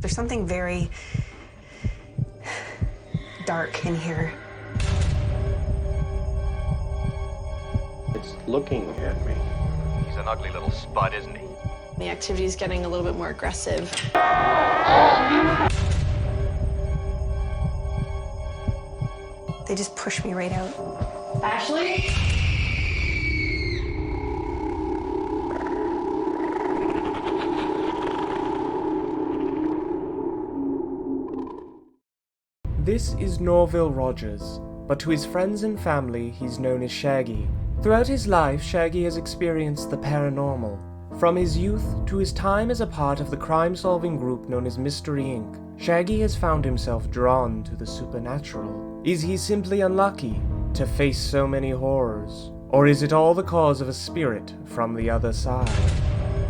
There's something very dark in here. It's looking at me. He's an ugly little spud, isn't he? The activity's getting a little bit more aggressive. They just push me right out. Ashley? This is Norville Rogers, but to his friends and family he's known as Shaggy. Throughout his life, Shaggy has experienced the paranormal. From his youth to his time as a part of the crime-solving group known as Mystery Inc., Shaggy has found himself drawn to the supernatural. Is he simply unlucky to face so many horrors? Or is it all the cause of a spirit from the other side?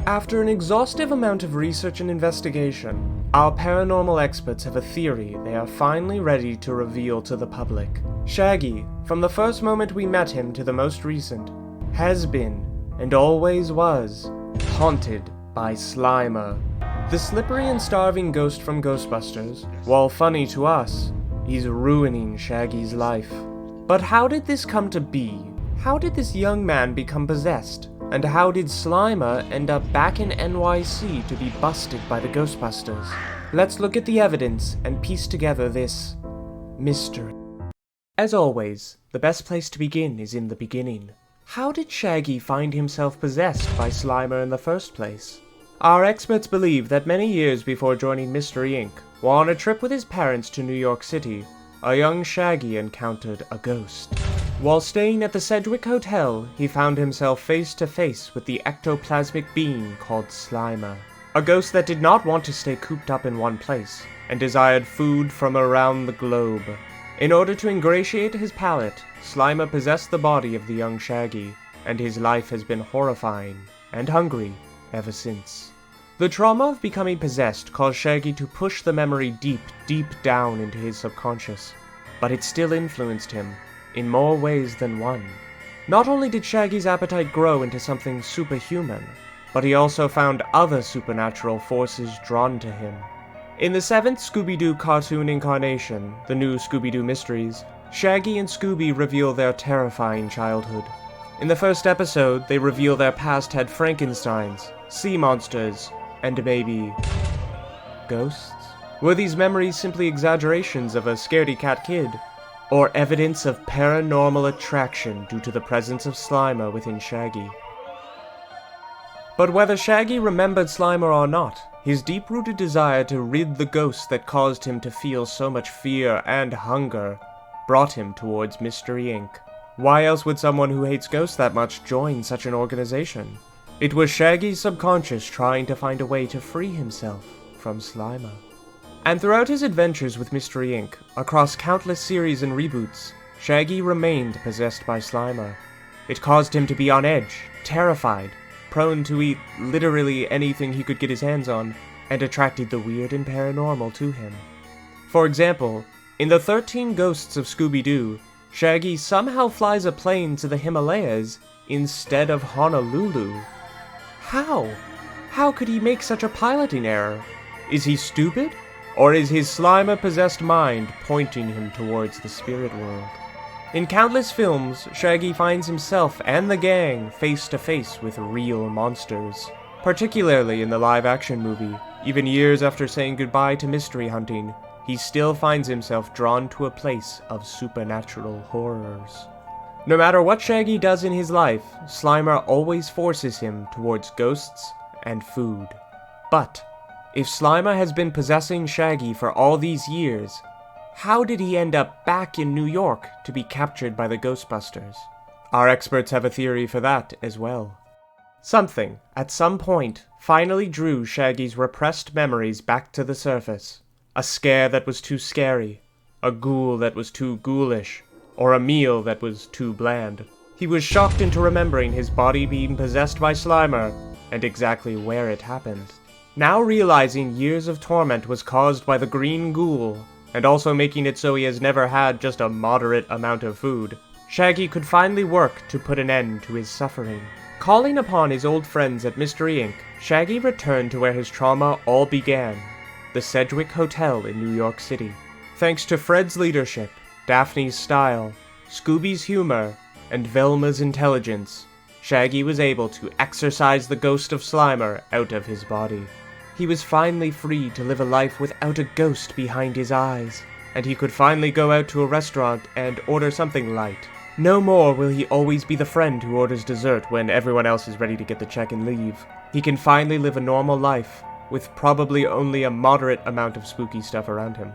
After an exhaustive amount of research and investigation, our paranormal experts have a theory they are finally ready to reveal to the public. Shaggy, from the first moment we met him to the most recent, has been, and always was, haunted by Slimer. The slippery and starving ghost from Ghostbusters, while funny to us, is ruining Shaggy's life. But how did this come to be? How did this young man become possessed? And how did Slimer end up back in NYC to be busted by the Ghostbusters? Let's look at the evidence and piece together this mystery. As always, the best place to begin is in the beginning. How did Shaggy find himself possessed by Slimer in the first place? Our experts believe that many years before joining Mystery Inc., while on a trip with his parents to New York City, a young Shaggy encountered a ghost. While staying at the Sedgwick Hotel, he found himself face to face with the ectoplasmic being called Slimer. A ghost that did not want to stay cooped up in one place, and desired food from around the globe. In order to ingratiate his palate, Slimer possessed the body of the young Shaggy, and his life has been horrifying and hungry ever since. The trauma of becoming possessed caused Shaggy to push the memory deep, deep down into his subconscious, but it still influenced him in more ways than one. Not only did Shaggy's appetite grow into something superhuman, but he also found other supernatural forces drawn to him. In the 7th Scooby Doo cartoon incarnation, the new Scooby Doo Mysteries, Shaggy and Scooby reveal their terrifying childhood. In the first episode, they reveal their past had Frankensteins, sea monsters, and maybe ghosts? Were these memories simply exaggerations of a scaredy-cat kid? Or evidence of paranormal attraction due to the presence of Slimer within Shaggy? But whether Shaggy remembered Slimer or not, his deep-rooted desire to rid the ghosts that caused him to feel so much fear and hunger brought him towards Mystery Inc. Why else would someone who hates ghosts that much join such an organization? It was Shaggy's subconscious trying to find a way to free himself from Slimer. And throughout his adventures with Mystery Inc., across countless series and reboots, Shaggy remained possessed by Slimer. It caused him to be on edge, terrified, prone to eat literally anything he could get his hands on, and attracted the weird and paranormal to him. For example, in the 13 Ghosts of Scooby Doo, Shaggy somehow flies a plane to the Himalayas instead of Honolulu. How? How could he make such a piloting error? Is he stupid? Or is his Slimer-possessed mind pointing him towards the spirit world? In countless films, Shaggy finds himself and the gang face to face with real monsters. Particularly in the live-action movie, even years after saying goodbye to mystery hunting, he still finds himself drawn to a place of supernatural horrors. No matter what Shaggy does in his life, Slimer always forces him towards ghosts and food. But if Slimer has been possessing Shaggy for all these years, how did he end up back in New York to be captured by the Ghostbusters? Our experts have a theory for that as well. Something, at some point, finally drew Shaggy's repressed memories back to the surface. A scare that was too scary, a ghoul that was too ghoulish, or a meal that was too bland. He was shocked into remembering his body being possessed by Slimer, and exactly where it happened. Now realizing years of torment was caused by the green ghoul, and also making it so he has never had just a moderate amount of food, Shaggy could finally work to put an end to his suffering. Calling upon his old friends at Mystery Inc., Shaggy returned to where his trauma all began, the Sedgwick Hotel in New York City. Thanks to Fred's leadership, Daphne's style, Scooby's humor, and Velma's intelligence, Shaggy was able to exorcise the ghost of Slimer out of his body. He was finally free to live a life without a ghost behind his eyes, and he could finally go out to a restaurant and order something light. No more will he always be the friend who orders dessert when everyone else is ready to get the check and leave. He can finally live a normal life, with probably only a moderate amount of spooky stuff around him.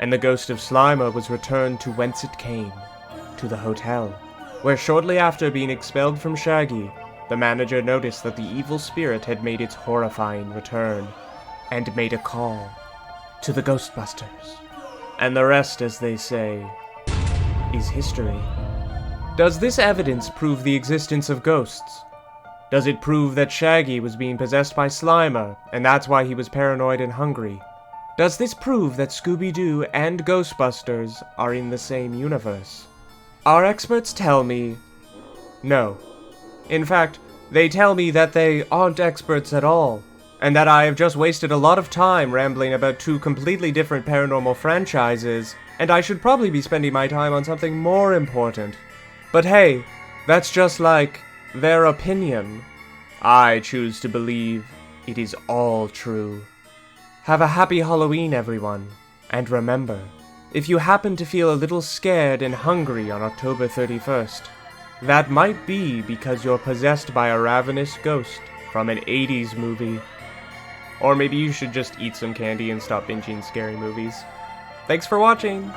And the ghost of Slimer was returned to whence it came, to the hotel, where shortly after being expelled from Shaggy, the manager noticed that the evil spirit had made its horrifying return, and made a call to the Ghostbusters. And the rest, as they say, is history. Does this evidence prove the existence of ghosts? Does it prove that Shaggy was being possessed by Slimer, and that's why he was paranoid and hungry? Does this prove that Scooby Doo and Ghostbusters are in the same universe? Our experts tell me no. In fact, they tell me that they aren't experts at all, and that I have just wasted a lot of time rambling about two completely different paranormal franchises, and I should probably be spending my time on something more important. But hey, that's just like their opinion. I choose to believe it is all true. Have a happy Halloween, everyone, and remember, if you happen to feel a little scared and hungry on October 31st, that might be because you're possessed by a ravenous ghost from an 80s movie. Or maybe you should just eat some candy and stop binging scary movies. Thanks for watching!